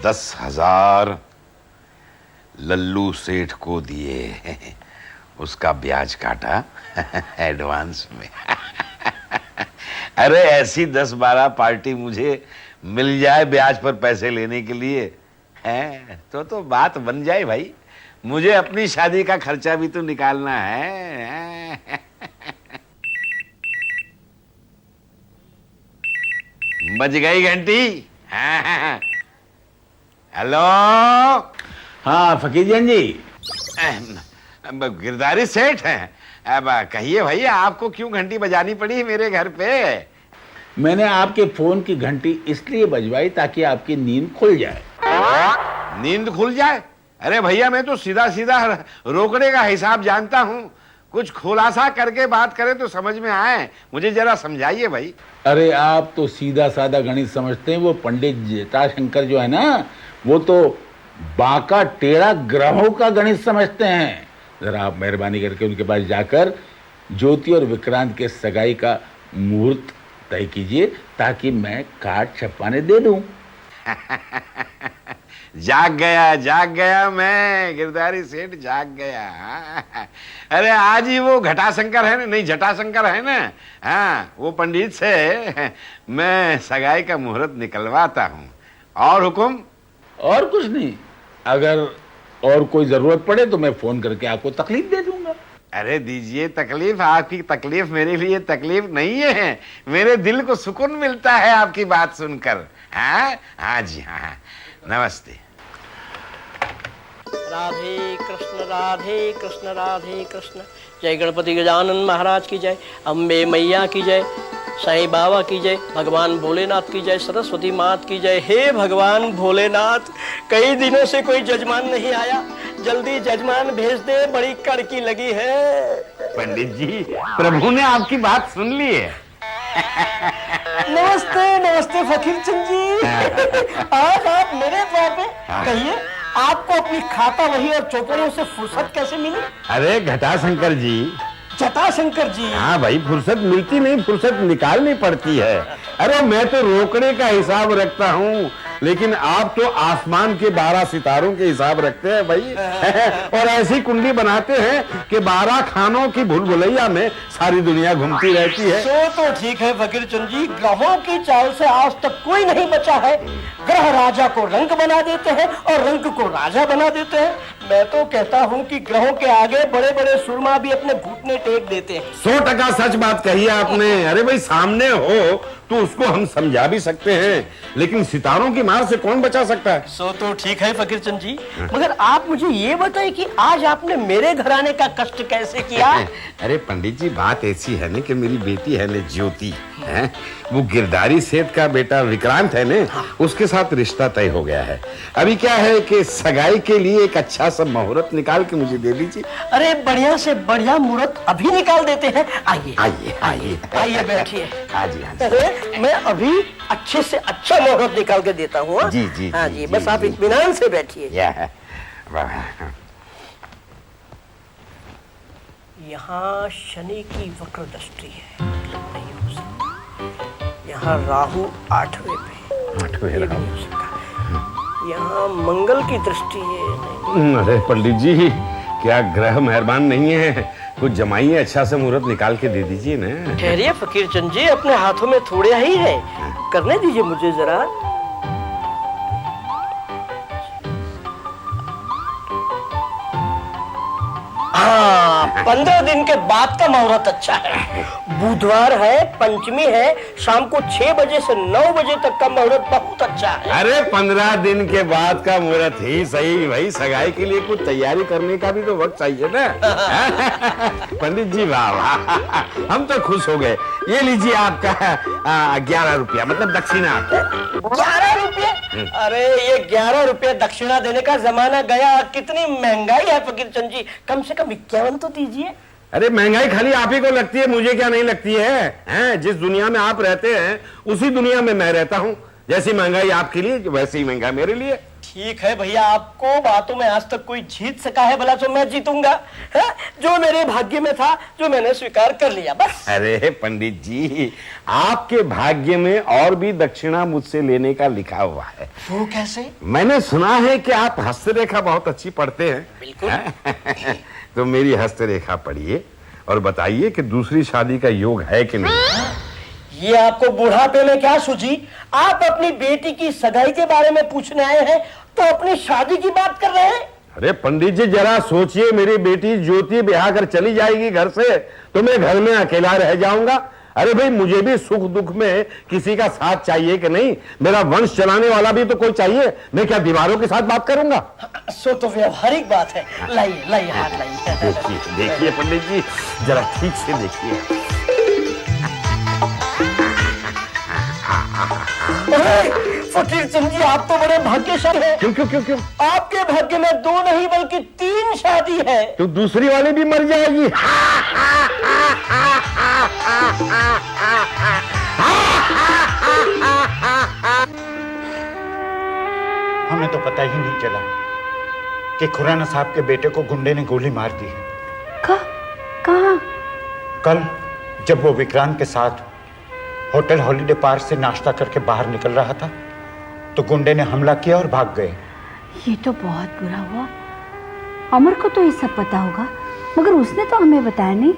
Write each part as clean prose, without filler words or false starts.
10,000 लल्लू सेठ को दिए, उसका ब्याज काटा एडवांस में। अरे ऐसी 10-12 पार्टी मुझे मिल जाए ब्याज पर पैसे लेने के लिए है तो बात बन जाए भाई। मुझे अपनी शादी का खर्चा भी तो निकालना है। बज गई घंटी। हेलो। हाँ फकीरजन जी। गिरधारी सेठ हैं। अब कहिए भैया, आपको क्यों घंटी बजानी पड़ी मेरे घर पे? मैंने आपके फोन की घंटी इसलिए बजवाई ताकि आपकी नींद खुल जाए। नींद खुल जाए? अरे भैया, मैं तो सीधा सीधा रोकड़े का हिसाब जानता हूँ। कुछ खुलासा करके बात करें तो समझ में आए। मुझे जरा समझाइए भाई। अरे आप तो सीधा साधा गणित समझते हैं। वो पंडित जटाशंकर जो है ना, वो तो बांका टेढ़ा ग्रहों का गणित समझते हैं। जरा आप मेहरबानी करके उनके पास जाकर ज्योति और विक्रांत के सगाई का मुहूर्त तय कीजिए ताकि मैं कार्ड छपवाने दे दूं। जाग गया मैं, गिरधारी सेठ जाग गया। अरे आज ही वो घटाशंकर है ना, नहीं जटाशंकर है ना, हाँ वो पंडित से मैं सगाई का मुहूर्त निकलवाता हूँ। और हुक्म? और कुछ नहीं, अगर और कोई जरूरत पड़े तो मैं फोन करके आपको तकलीफ दे दूंगा। अरे दीजिए तकलीफ। आपकी तकलीफ मेरे लिए तकलीफ नहीं है। मेरे दिल को सुकून मिलता है आपकी बात सुनकर। हाँ हाँ जी हाँ। नमस्ते। राधे कृष्ण राधे कृष्ण। जय गणपति गजानन महाराज की जय, अम्बे मैया की जय, साईं बाबा की जय, भगवान भोलेनाथ की जय, सरस्वती मात की जय। हे भगवान भोलेनाथ, कई दिनों से कोई जजमान नहीं आया, जल्दी जजमान भेज दे, बड़ी कड़की लगी है। पंडित जी, प्रभु ने आपकी बात सुन ली है। नमस्ते नमस्ते फकीर चंद जी। आज आप मेरे द्वार पे, कहिए आपको अपनी खाता वही और चौपड़ों से फुर्सत कैसे मिली? अरे घटाशंकर जी। जटाशंकर जी। हाँ भाई, फुर्सत मिलती नहीं, फुर्सत निकालनी पड़ती है। अरे मैं तो रोकड़े का हिसाब रखता हूँ, लेकिन आप तो आसमान के 12 सितारों के हिसाब रखते हैं भाई। और ऐसी कुंडली बनाते हैं कि 12 खानों की भूल-भुलैया में सारी दुनिया घूमती रहती है। तो ठीक है फकीर चंद जी, ग्रहों की चाल से आज तक कोई नहीं बचा है। ग्रह राजा को रंक बना देते हैं और रंक को राजा बना देते हैं। मैं तो कहता हूँ कि ग्रहों के आगे बड़े बड़े सुरमा भी अपने घुटने टेक देते हैं। 100% सच बात कही आपने। अरे भाई, सामने हो तो उसको हम समझा भी सकते हैं, लेकिन सितारों की मार से कौन बचा सकता है? सो तो ठीक है फकीर चंद जी, मगर आप मुझे ये बताइए कि आज आपने मेरे घराने का कष्ट कैसे किया? अरे पंडित जी, बात ऐसी है ना कि मेरी बेटी है ना ज्योति, है वो गिरधारी सेठ का बेटा विक्रांत है ना, उसके साथ रिश्ता तय हो गया है। अभी क्या है कि सगाई के लिए एक अच्छा सा मुहूर्त निकाल के मुझे दे दीजिए। अरे बढ़िया से बढ़िया मुहूर्त अभी निकाल देते हैं। आइए आइए आइए आइए बैठिए। हाँ जी हाँ जी। अरे मैं अभी अच्छे से अच्छा मुहूर्त निकाल के देता हूँ। जी जी हाँ जी, बस आप इत्मीनान से बैठिए। यहाँ शनि की वक्र दृष्टि है, नहीं हो सकता। यहाँ राहु 8वें पे, ये भी नहीं हो सकता। यहाँ मंगल की दृष्टि है, नहीं। अरे पंडित जी, क्या ग्रह मेहरबान नहीं है? कुछ जमाइए, अच्छा सा मुहूर्त निकाल के दे दीजिए ना। ठहरिए फकीर चंद जी, अपने हाथों में थोड़े ही है, करने दीजिए मुझे जरा। हाँ, 15 दिन के बाद का मुहूर्त अच्छा है। बुधवार है, पंचमी है, शाम को 6 बजे से 9 बजे तक का मुहूर्त बहुत अच्छा है। अरे 15 दिन के बाद का मुहूर्त ही सही भाई। सगाई के लिए कुछ तैयारी करने का भी तो वक्त चाहिए ना। पंडित जी वाह वाह, हम तो खुश हो गए। ये लीजिए आपका 11 रुपया, मतलब दक्षिणा। 11 रुपये? अरे ये 11 रुपये दक्षिणा देने का जमाना गया। कितनी महंगाई है फकीर चंद जी, कम से कम 51 तो दीजिए। अरे महंगाई खाली आप ही को लगती है, मुझे क्या नहीं लगती है? हैं, जिस दुनिया में आप रहते हैं उसी दुनिया में मैं रहता हूँ। जैसी महंगाई आपके लिए वैसी ही महंगाई मेरे लिए। ठीक है भैया, आपको बातों में आज तक कोई जीत सका है भला तो मैं जीतूंगा। है? जो मेरे भाग्य में था, जो मैंने स्वीकार कर लिया, बस। अरे पंडित जी, आपके भाग्य में और भी दक्षिणा मुझसे लेने का लिखा हुआ है। वो कैसे? मैंने सुना है कि आप हस्तरेखा बहुत अच्छी पढ़ते हैं। बिल्कुल। तो मेरी हस्तरेखा पढ़िए और बताइए कि दूसरी शादी का योग है कि नहीं। ये आपको बुढ़ापे में क्या सूझी? आप अपनी बेटी की सगाई के बारे में पूछने आए हैं तो अपनी शादी की बात कर रहे हैं। अरे पंडित जी, जरा सोचिए, मेरी बेटी ज्योति ब्याह कर चली जाएगी घर से तो मैं घर में अकेला रह जाऊंगा। अरे भाई, मुझे भी सुख दुख में किसी का साथ चाहिए कि नहीं? मेरा वंश चलाने वाला भी तो कोई चाहिए। मैं क्या दीवारों के साथ बात करूंगा? सो तो व्यवहारिक बात है। लाइए लाइए, हाथ लाइए। देखिए देखिए पंडित जी, जरा ठीक से देखिए। फकीर चंद जी, आप तो बड़े भाग्यशाली हैं। क्यों क्यों क्यों क्यों? आपके भाग्य में 2 नहीं बल्कि 3 शादी है। तो दूसरी वाली भी मर जाएगी। हमें तो पता ही नहीं चला कि खुराना साहब के बेटे को गुंडे ने गोली मार दी है। कहाँ? कल जब वो विक्रांत के साथ होटल हॉलीडे पार्क से नाश्ता करके बाहर निकल रहा था तो गुंडे ने हमला किया और भाग गए। ये तो बहुत बुरा हुआ। अमर को तो ये सब पता होगा, मगर उसने तो हमें बताया नहीं।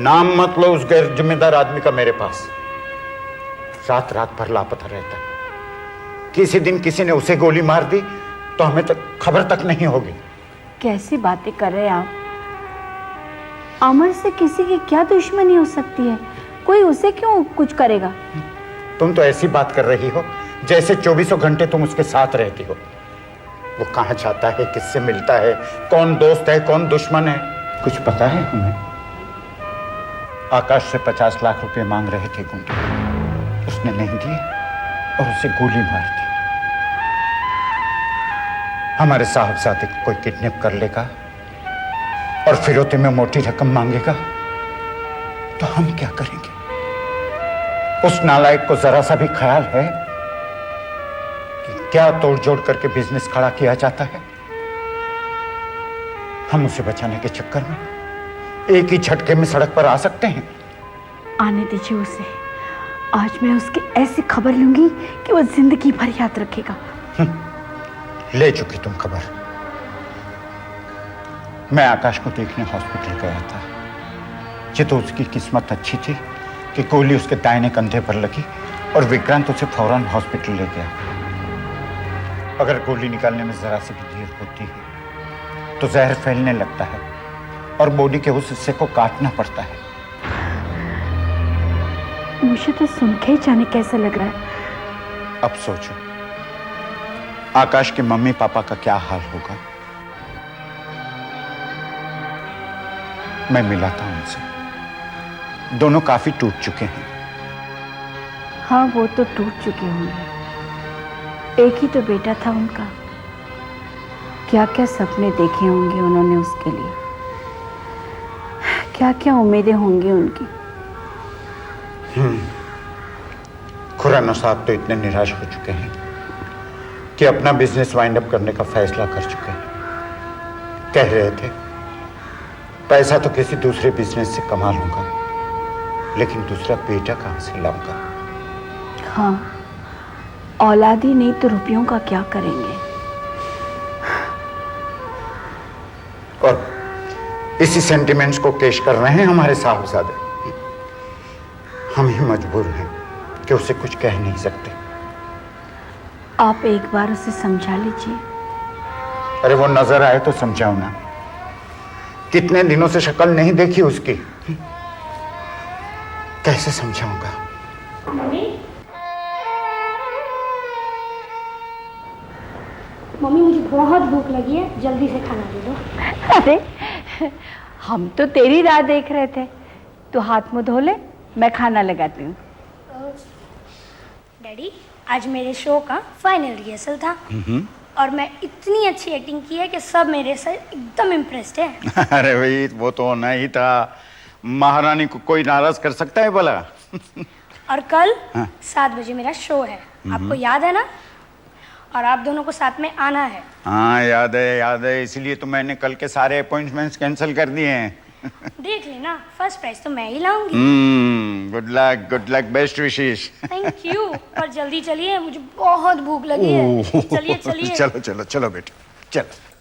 नाम मत लो उस गैर जिम्मेदार आदमी का मेरे पास। रात रात भर लापता रहता है। किसी दिन किसी ने उसे गोली मार दी तो हमें तक खबर तक नहीं होगी। कैसी बातें कर रहे हैं आप? अमर से किसी की क्या दुश्मनी हो सकती है? कोई उसे क्यों कुछ करेगा? तुम तो ऐसी बात कर रही हो जैसे 24 घंटे तुम उसके साथ रहती हो। वो कहाँ जाता है, किससे मिलता है, कौन दोस्त है, कौन दुश्मन है, कुछ पता है तुम्हें? आकाश से 50 लाख रुपए मांग रहे थे गुंडे, उसने नहीं दिए और उसे गोली मार दी। हमारे साहबजादे को कोई किडनैप कर लेगा और फिरौती में मोटी रकम मांगेगा तो हम क्या करेंगे? उस नालायक को जरा सा भी ख्याल है कि क्या तोड़ जोड़ करके बिजनेस खड़ा किया जाता है? हम उसे बचाने के चक्कर में एक ही झटके में सड़क पर आ सकते हैं। आने दीजिए उसे। आज मैं उसकी ऐसी खबर लूंगी कि वो जिंदगी भर याद रखेगा। ले चुकी तुम खबर। मैं आकाश को देखने हॉस्पिटल गया था। ये तो उसकी किस्मत अच्छी थी कि गोली उसके दाहिने कंधे पर लगी और विक्रांत उसे फौरन हॉस्पिटल ले गया। अगर गोली निकालने में जरा सी भी देर होती है तो जहर फैलने लगता है और बॉडी के उस हिस्से को काटना पड़ता है। मुझे तो सुन के ही जाने कैसा लग रहा है। अब सोचो आकाश के मम्मी पापा का क्या हाल होगा। मैं मिला था उनसे, दोनों काफी टूट चुके हैं। हाँ, वो तो टूट चुके होंगे। एक ही तो बेटा था उनका। क्या क्या सपने देखे होंगे उन्होंने उसके लिए, क्या क्या उम्मीदें होंगी उनकी। खुराना साहब तो इतने निराश हो चुके हैं कि अपना बिजनेस वाइंड अप करने का फैसला कर चुके हैं। कह रहे थे पैसा तो किसी दूसरे बिजनेस से कमा लूंगा, लेकिन दूसरा बेटा कहां से लाऊंगा। हाँ, औलाद ही नहीं तो रुपयों का क्या करेंगे। और इसी सेंटिमेंट्स को पेश कर रहे हैं हमारे साहबजादे। हम ही मजबूर हैं कि उसे कुछ कह नहीं सकते। आप एक बार उसे समझा लीजिए। अरे वो नजर आए तो समझाओ ना। कितने दिनों से शक्ल नहीं देखी उसकी, कैसे समझाऊंगा? मम्मी मुझे बहुत भूख लगी है, जल्दी से खाना दे दो। अरे हम तो तेरी राह देख रहे थे। तू हाथ मुंह धो ले, मैं खाना लगाती हूँ। डैडी, आज मेरे शो का फाइनल रिहर्सल था और मैं इतनी अच्छी एक्टिंग की है कि सब मेरे से एकदम इम्प्रेस्ड है। अरे भाई, वो तो होना ही था। महारानी को कोई नाराज कर सकता है भला? और कल हाँ। 7 बजे मेरा शो है, आपको याद है ना? और आप दोनों को साथ में आना है। हाँ याद है, इसलिए तो मैंने कल के सारे अपॉइंटमेंट्स कैंसिल कर दिए हैं। देख लेना, फर्स्ट प्राइज तो मैं ही लाऊंगी। गुड लक, बेस्ट विशेष। Thank you. और जल्दी चलिए, मुझे बहुत भूख लगी है। चलिए चलिए। चलो बेटा, चलो।